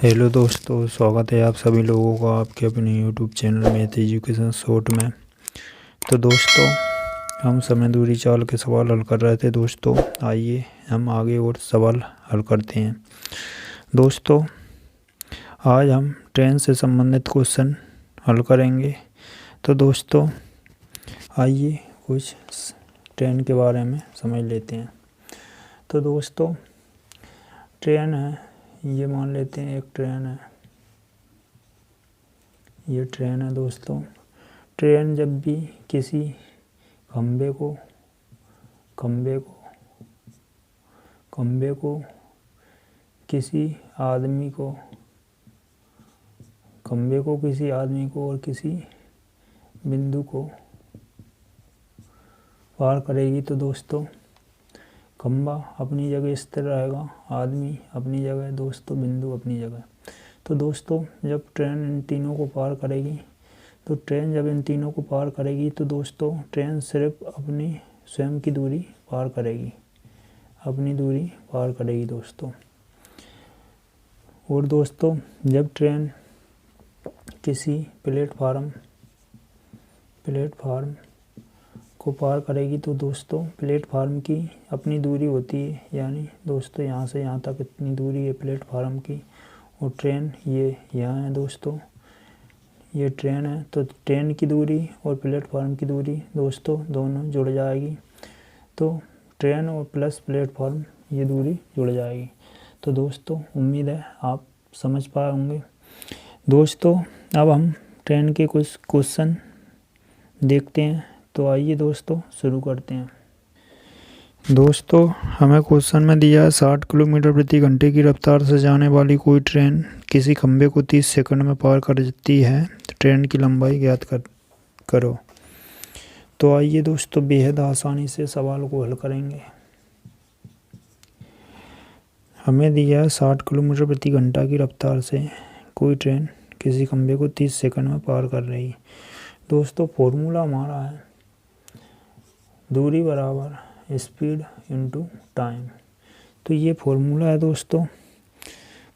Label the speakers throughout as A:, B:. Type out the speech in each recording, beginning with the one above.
A: Hello दोस्तों, स्वागत है आप सभी लोगों का आपके अपने YouTube channel math education short में। तो दोस्तों, हम समय दूरी चाल के सवाल हल कर रहे थे। दोस्तों आइए हम आगे और सवाल हल करते हैं। दोस्तों आज हम ट्रेन से संबंधित क्वेश्चन हल करेंगे। तो दोस्तों आइए कुछ ट्रेन के बारे में समझ लेते हैं। तो दोस्तों ट्रेन है, ये मान लेते हैं एक ट्रेन है, ये ट्रेन है। दोस्तों ट्रेन जब भी किसी खंबे को किसी आदमी को और किसी बिंदु को पार करेगी तो दोस्तों खंबा अपनी जगह स्थिर रहेगा, आदमी अपनी जगह, दोस्तों बिंदु अपनी जगह। तो दोस्तों जब ट्रेन इन तीनों को पार करेगी तो दोस्तों ट्रेन सिर्फ अपनी स्वयं की दूरी पार करेगी, दोस्तों। और दोस्तों जब ट्रेन किसी प्लेटफार्म को पार करेगी तो दोस्तों प्लेटफार्म की अपनी दूरी होती है, यानी दोस्तों यहाँ से यहाँ तक इतनी दूरी है प्लेटफार्म की, और ट्रेन ये यहाँ है। दोस्तों ये ट्रेन है, तो ट्रेन की दूरी और प्लेटफार्म की दूरी दोस्तों दोनों जुड़ जाएगी, तो ट्रेन और प्लस प्लेटफार्म ये दूरी जुड़ जाएगी। तो दोस्तों उम्मीद है आप समझ पाए होंगे। दोस्तों अब हम ट्रेन के कुछ क्वेश्चन देखते हैं। तो आइए दोस्तों शुरू करते हैं। दोस्तों हमें क्वेश्चन में दिया है 60 किलोमीटर प्रति घंटे की रफ्तार से जाने वाली कोई ट्रेन किसी खंबे को 30 सेकंड में पार कर जाती है, तो ट्रेन की लंबाई ज्ञात करो। तो आइए दोस्तों बेहद आसानी से सवाल को हल करेंगे। हमें दिया है 60 किलोमीटर प्रति घंटा की रफ्तार से कोई ट्रेन किसी खंबे को 30 सेकंड में पार कर रही है। दोस्तों फॉर्मूला हमारा है दूरी बराबर स्पीड इनटू टाइम। तो ये फॉर्मूला है दोस्तों,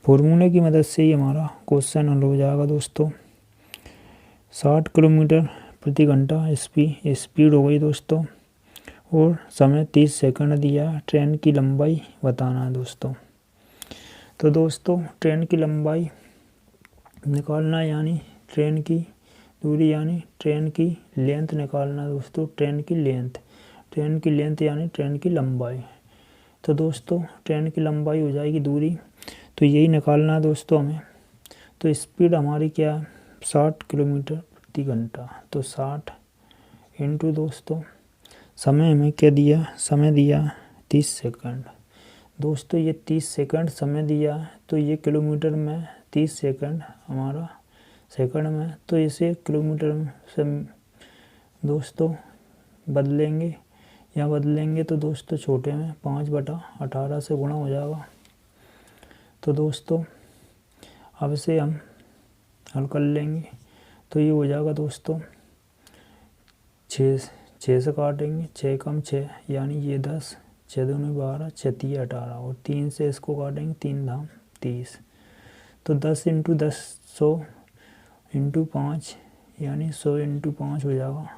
A: फॉर्मूले की मदद से ही हमारा क्वेश्चन हल हो जाएगा। दोस्तों 60 किलोमीटर प्रति घंटा स्पीड हो गई दोस्तों, और समय 30 सेकंड दिया है। ट्रेन की लंबाई बताना है दोस्तों। तो दोस्तों ट्रेन की लंबाई निकालना यानी ट्रेन की दूरी यानी ट्रेन की लेंथ निकालना है दोस्तों। ट्रेन की लेंथ यानी ट्रेन की लंबाई। तो दोस्तों ट्रेन की लंबाई हो जाएगी दूरी, तो यही निकालना है दोस्तों हमें। तो स्पीड हमारी क्या है 60 किलोमीटर प्रति घंटा, तो 60 इंटू दोस्तों समय हमें क्या दिया, समय दिया 30 सेकंड। दोस्तों ये 30 सेकंड समय दिया है, तो ये किलोमीटर में 30 सेकंड हमारा सेकंड में, तो इसे किलोमीटर से दोस्तों बदलेंगे तो दोस्तों छोटे में 5/18 से गुणा हो जाएगा। तो दोस्तों अब इसे हम हल कर लेंगे, तो ये हो जाएगा दोस्तों 6 से काटेंगे, 6 कम 6 यानी ये 10, 6 दूनी 12, 6 3 18, और 3 से इसको काटेंगे 3 धाम 30। तो 10 इंटू 10 100 इंटू 5 यानी 100 इंटू 5 हो जाएगा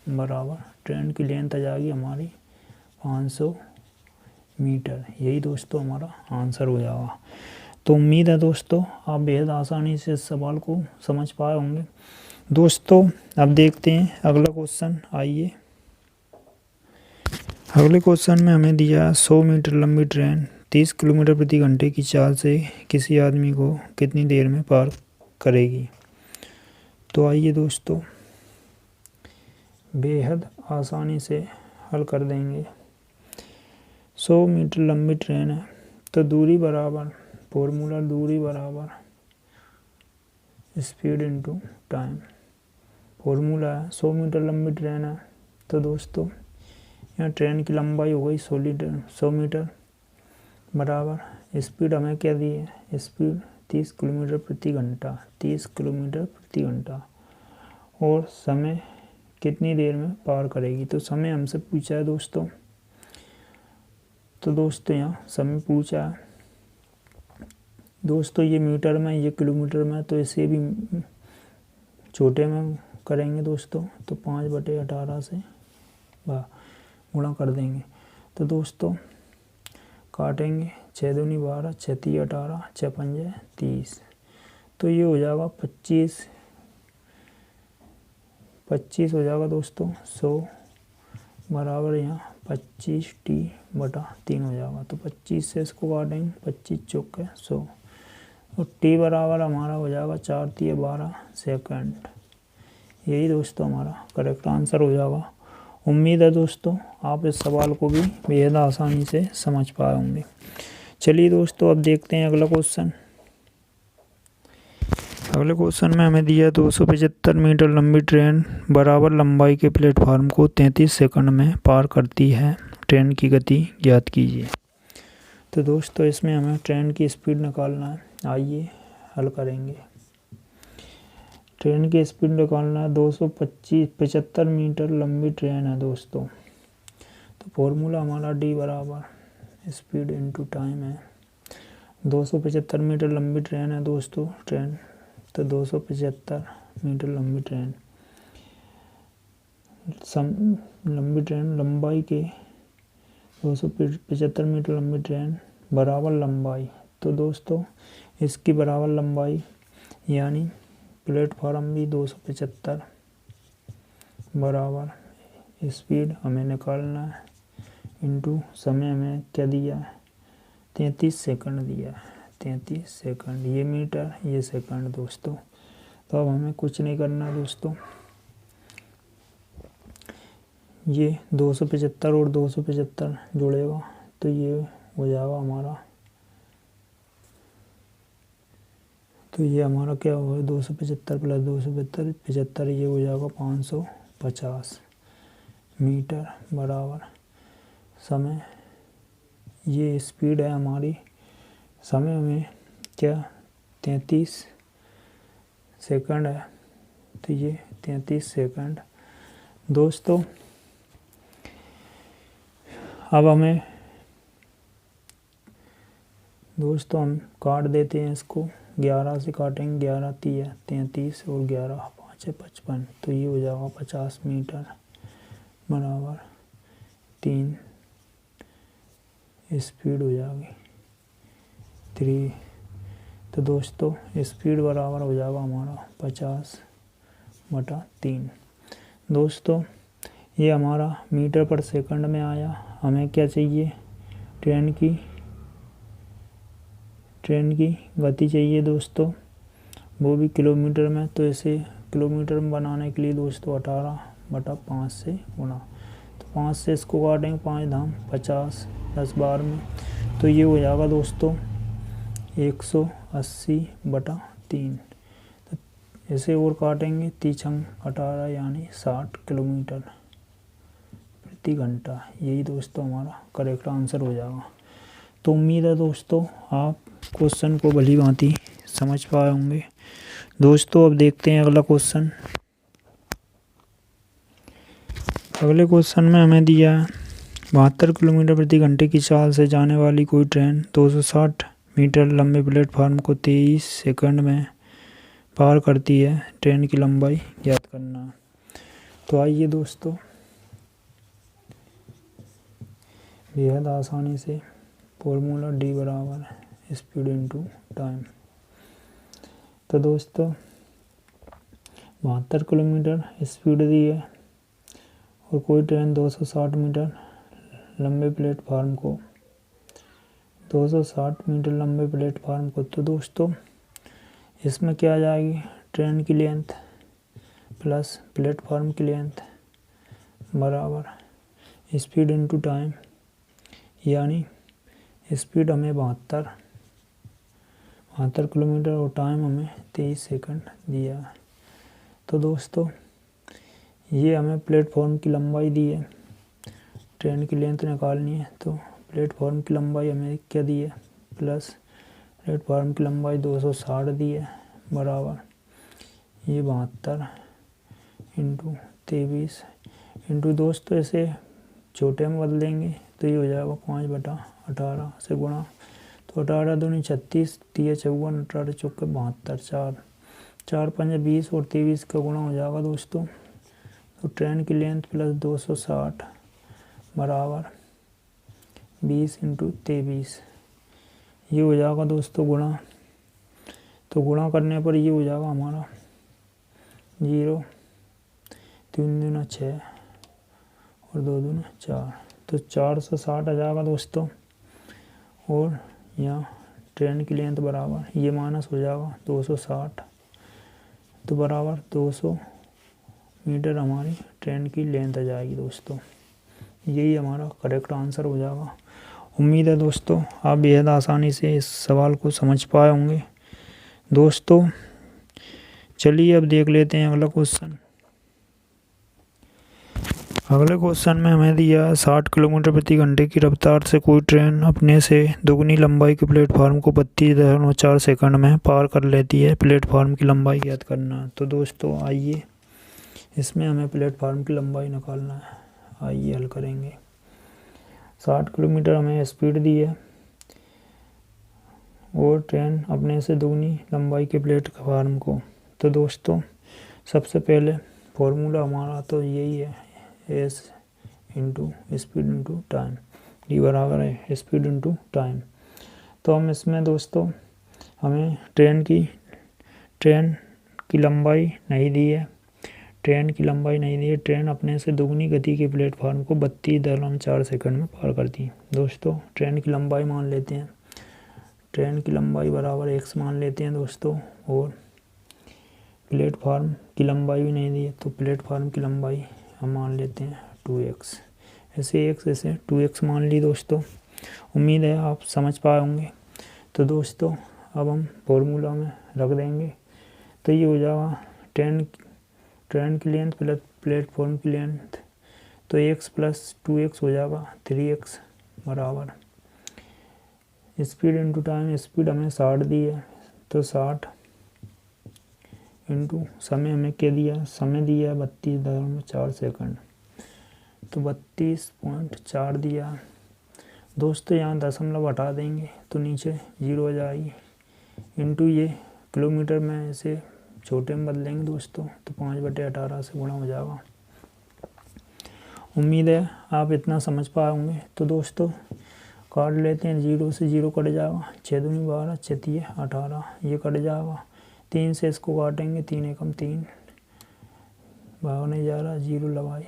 A: बराबर ट्रेन की लेंथ आ जाएगी हमारी 500 मीटर। यही दोस्तों हमारा आंसर हो जाएगा। तो उम्मीद है दोस्तों आप बेहद आसानी से इस सवाल को समझ पाए होंगे। दोस्तों अब देखते हैं अगला क्वेश्चन। आइए अगले क्वेश्चन में हमें दिया 100 मीटर लंबी ट्रेन 30 किलोमीटर प्रति घंटे की चाल से किसी आदमी को कितनी देर में पार करेगी। तो आइए दोस्तों बेहद आसानी से हल कर देंगे। 100 मीटर लंबी ट्रेन है, तो दूरी बराबर फॉर्मूला दूरी बराबर स्पीड इनटू टाइम। फॉर्मूला है 100 मीटर लंबी ट्रेन है, तो दोस्तों यहाँ ट्रेन की लंबाई हो गई 100 मीटर बराबर स्पीड हमें क्या दी है, स्पीड 30 किलोमीटर प्रति घंटा, और समय कितनी देर में पार करेगी। तो समय हमसे पूछा है दोस्तों, तो दोस्तों यहाँ समय पूछा है दोस्तों ये मीटर में, ये किलोमीटर में, तो इसे भी छोटे में करेंगे दोस्तों, तो 5/18 से गुणा कर देंगे। तो दोस्तों काटेंगे, 6 दूनी 12, 6 तिया 18, 6 पंजे 30, तो ये हो जाएगा 25 हो जाएगा दोस्तों 100 बराबर यहाँ 25t/3 हो जाएगा। तो 25 से इसको काटेंगे, 25 चौके 100, और t बराबर हमारा हो जाएगा 4 तिया 12 सेकंड। यही दोस्तों हमारा करेक्ट आंसर हो जाएगा। उम्मीद है दोस्तों आप इस सवाल को भी बेहद आसानी से समझ पाए होंगे। चलिए दोस्तों अब देखते हैं अगला क्वेश्चन। अगले क्वेश्चन में हमें दिया 275 मीटर लंबी ट्रेन बराबर लंबाई के प्लेटफार्म को 33 सेकंड में पार करती है, ट्रेन की गति ज्ञात कीजिए। तो दोस्तों इसमें हमें ट्रेन की स्पीड निकालना है। आइए हल करेंगे। ट्रेन की स्पीड निकालना है। 275 मीटर लंबी ट्रेन है दोस्तों, तो फॉर्मूला हमारा d बराबर स्पीड इनटू टाइम है। 275 मीटर लंबी ट्रेन है दोस्तों, ट्रेन, तो 275 मीटर लंबी ट्रेन, लंबी ट्रेन लंबाई के 275 मीटर लंबी ट्रेन बराबर लंबाई, तो दोस्तों इसकी बराबर लंबाई यानी प्लेटफार्म भी 275 बराबर स्पीड हमें निकालना है, इनटू समय हमें क्या दिया है, 33 सेकंड दिया है। 33 सेकंड, ये मीटर ये सेकंड दोस्तों। तो अब हमें कुछ नहीं करना दोस्तों, ये 275 और 275 जुड़ेगा, तो ये हो जाएगा हमारा, तो ये हमारा क्या होगा 275 प्लस 275, ये हो जाएगा 550 मीटर बराबर समय, ये स्पीड है हमारी, समय में क्या 33 सेकंड है, तो ये 33 सेकंड दोस्तों। अब हमें दोस्तों हम काट देते हैं इसको, 11 से काटेंगे, 11 तिया 33 और 11 5 55, तो ये हो जाएगा 50 मीटर बराबर 3 स्पीड हो जाएगी 3। तो दोस्तों स्पीड बराबर हो जाएगा हमारा 50/3। दोस्तों ये हमारा मीटर पर सेकंड में आया। हमें क्या चाहिए, ट्रेन की गति चाहिए दोस्तों, वो भी किलोमीटर में। तो इसे किलोमीटर में बनाने के लिए दोस्तों 18/5 से गुणा, तो 5 से इसको काटेंगे, 5 धाम 50, 10 बार में, तो ये हो जाएगा दोस्तों 180/3। तो इसे और काटेंगे, 3 18 यानी 60 किलोमीटर प्रति घंटा। यही दोस्तों हमारा करेक्ट आंसर हो जाएगा। तो उम्मीद है दोस्तों आप क्वेश्चन को भली भांति समझ पाए होंगे। दोस्तों अब देखते हैं अगला क्वेश्चन। अगले क्वेश्चन में हमें दिया है 72 किलोमीटर प्रति घंटे की चाल से जाने वाली कोई ट्रेन 260 मीटर लंबे प्लेटफार्म को 23 सेकंड में पार करती है, ट्रेन की लंबाई ज्ञात करना। तो आइए दोस्तों बेहद आसानी से फॉर्मूला d बराबर स्पीड इनटू टाइम। तो दोस्तों 72 किलोमीटर स्पीड दी है और कोई ट्रेन 260 मीटर लंबे प्लेटफार्म को 260 मीटर लंबे प्लेटफार्म को, तो दोस्तों इसमें क्या आ जाएगी, ट्रेन की लेंथ प्लस प्लेटफार्म की लेंथ बराबर स्पीड इनटू टाइम, यानी स्पीड हमें 72 किलोमीटर और टाइम हमें 23 सेकंड दिया है। तो दोस्तों ये हमें प्लेटफॉर्म की लंबाई दी है, ट्रेन की लेंथ निकालनी है, तो प्लेटफॉर्म की लंबाई हमें क्या दी है, प्लस प्लेटफॉर्म की लंबाई 260 दी है बराबर ये 72 इंटू 23 इंटू दोस्तों इसे छोटे में बदल देंगे, तो ये हो जाएगा 5/18 से गुणा, तो 18 दूनी 36, 3 54, 18 चौके 72, 4 4 5 20 और 23 का गुणा हो जाएगा दोस्तों। तो ट्रेन की लेंथ प्लस 260 बराबर 20 × 23, ये हो जाएगा दोस्तों गुणा। तो गुणा करने पर ये हो जाएगा हमारा 0, 3 दूना 6 और 2 दूना 4, तो 460 आ जाएगा दोस्तों। और यहाँ ट्रेन की लेंथ बराबर ये माइनस हो जाएगा 260, तो बराबर 200 मीटर हमारी ट्रेन की लेंथ आ जाएगी दोस्तों। यही हमारा करेक्ट आंसर हो जाएगा। उम्मीद है दोस्तों आप बेहद आसानी से इस सवाल को समझ पाए होंगे। दोस्तों चलिए अब देख लेते हैं अगला क्वेश्चन। अगले क्वेश्चन में हमें दिया 60 किलोमीटर प्रति घंटे की रफ्तार से कोई ट्रेन अपने से दुगनी लंबाई के प्लेटफार्म को 32.4 सेकंड में पार कर लेती है। प्लेटफार्म की लंबाई ज्ञात करना। तो दोस्तों आइए इसमें हमें प्लेटफार्म की लंबाई निकालना है। आइए हल करेंगे। 60 किलोमीटर हमें स्पीड दी है और ट्रेन अपने से दुगनी लंबाई के प्लेटफार्म को। तो दोस्तों सबसे पहले फॉर्मूला हमारा तो यही है, S into speed into time, D बराबर है स्पीड इंटू टाइम। तो हम इसमें दोस्तों हमें ट्रेन की लंबाई नहीं दी है, ट्रेन अपने से दुगनी गति के प्लेटफार्म को 32.4 सेकंड में पार करती है। दोस्तों ट्रेन की लंबाई मान लेते हैं, ट्रेन की लंबाई बराबर x मान लेते हैं दोस्तों, और प्लेटफार्म की लंबाई भी नहीं दी है तो प्लेटफार्म की लंबाई हम मान लेते हैं 2x, ऐसे x ऐसे 2x मान ली दोस्तों। उम्मीद है आप समझ पाए होंगे। तो दोस्तों अब हम फॉर्मूला में रख देंगे। तो ये हो जाएगा ट्रेन की लेंथ प्लस प्लेटफॉर्म की लेंथ, तो x प्लस 2x हो जाएगा 3x बराबर स्पीड इंटू टाइम। स्पीड हमें 60 दी है तो 60 इंटू समय हमें क्या दिया, समय दिया 32.4 सेकंड, तो 32.4 दिया दोस्तों। यहाँ दशमलव हटा देंगे तो नीचे 0 हो जाएगी, इंटू ये किलोमीटर में ऐसे छोटे में बदलेंगे दोस्तों, तो 5/18 से गुणा हो जाएगा। उम्मीद है आप इतना समझ पाए होंगे। तो दोस्तों काट लेते हैं, 0 से 0 कट जाएगा, 6 दूनी 12, 6 तिये 18, ये कट जाएगा। 3 से इसको काटेंगे, 3 एकम 3, भाग नहीं जा रहा, 0 लगाए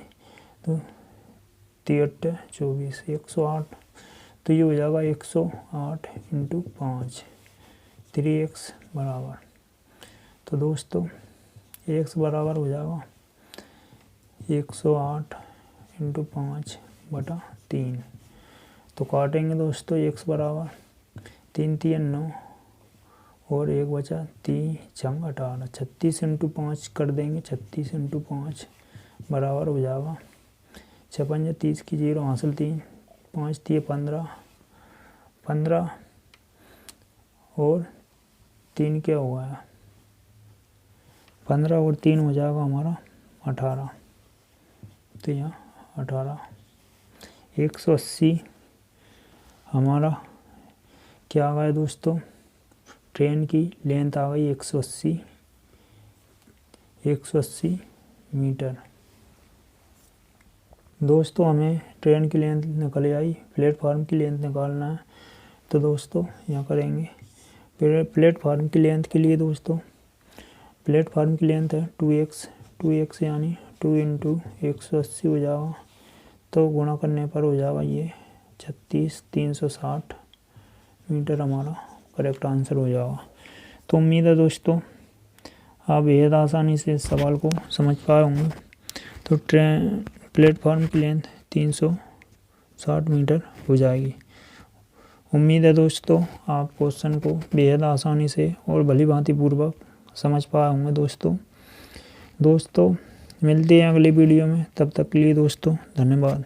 A: तो 3 24, 108, तो ये हो जाएगा 108 इंटू 5, 3x बराबर। तो दोस्तों x बराबर हो जाएगा 108 इंटू 5/3। तो काटेंगे दोस्तों, x बराबर 3 3 9 और 1 बचा 3 छंग 18, 36 इंटू 5 कर देंगे, 36 इंटू 5 बराबर हो जाएगा 6 5 30 की 0 हासिल 3, 5 3 15 15 और 3 क्या हुआ है 15 और 3 हो जाएगा हमारा 18। तो यहाँ 18, 180 हमारा क्या आ गया दोस्तों, ट्रेन की लेंथ आ गई 180 मीटर। दोस्तों हमें ट्रेन की लेंथ निकल आई, प्लेटफार्म की लेंथ निकालना है। तो दोस्तों यहाँ करेंगे प्लेटफार्म की लेंथ के लिए। दोस्तों प्लेटफार्म की लेंथ है 2x यानी 2 इंटू 180 हो जाएगा, तो गुणा करने पर हो जाएगा ये 36,360 मीटर हमारा करेक्ट आंसर हो जाएगा। तो उम्मीद है दोस्तों आप बेहद आसानी से इस सवाल को समझ पाए होंगे। तो प्लेटफार्म की लेंथ 360 मीटर हो जाएगी। उम्मीद है दोस्तों आप क्वेश्चन को बेहद आसानी से और भली भांति पूर्वक समझ पाए होंगे। दोस्तों मिलते हैं अगली वीडियो में, तब तक के लिए दोस्तों धन्यवाद।